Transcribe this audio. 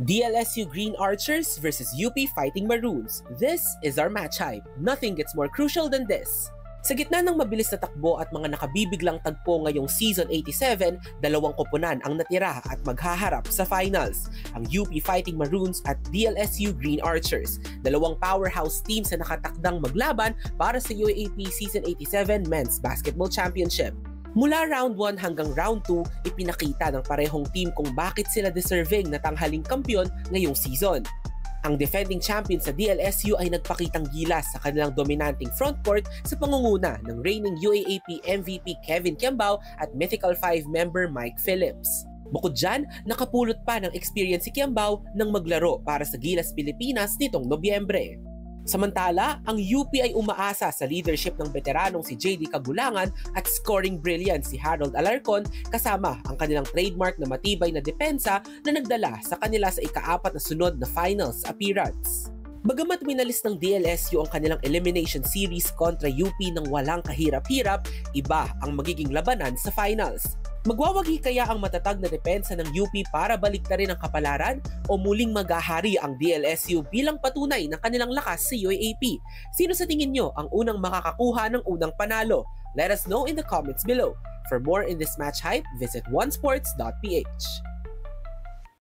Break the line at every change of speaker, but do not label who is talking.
DLSU Green Archers versus UP Fighting Maroons. This is our match hype. Nothing gets more crucial than this. Sa gitna ng mabilis na takbo at mga nakabibiglang tagpo ngayong Season 87, dalawang koponan ang natira at maghaharap sa finals. Ang UP Fighting Maroons at DLSU Green Archers, dalawang powerhouse teams na nakatakdang maglaban para sa UAAP Season 87 Men's Basketball Championship. Mula round 1 hanggang round 2, ipinakita ng parehong team kung bakit sila deserving na tanghaling kampyon ngayong season. Ang defending champion sa DLSU ay nagpakitang gilas sa kanilang dominanting frontcourt sa pangunguna ng reigning UAAP MVP Kevin Kiambao at Mythical 5 member Mike Phillips. Bukod dyan, nakapulot pa ng experience si Kiambao nang maglaro para sa Gilas Pilipinas nitong Nobyembre. Samantala, ang UP ay umaasa sa leadership ng veteranong si JD Kagulangan at scoring brilliance si Harold Alarcon kasama ang kanilang trademark na matibay na depensa na nagdala sa kanila sa ika-4 na sunod na finals appearance. Bagamat minalis ng DLSU ang kanilang elimination series kontra UP ng walang kahirap-hirap, iba ang magiging labanan sa finals. Magwawagi kaya ang matatag na depensa ng UP para baliktarin ang kapalaran o muling maghahari ang DLSU bilang patunay ng kanilang lakas sa UAAP? Sino sa tingin nyo ang unang makakakuha ng unang panalo? Let us know in the comments below. For more in this match hype, visit onesports.ph.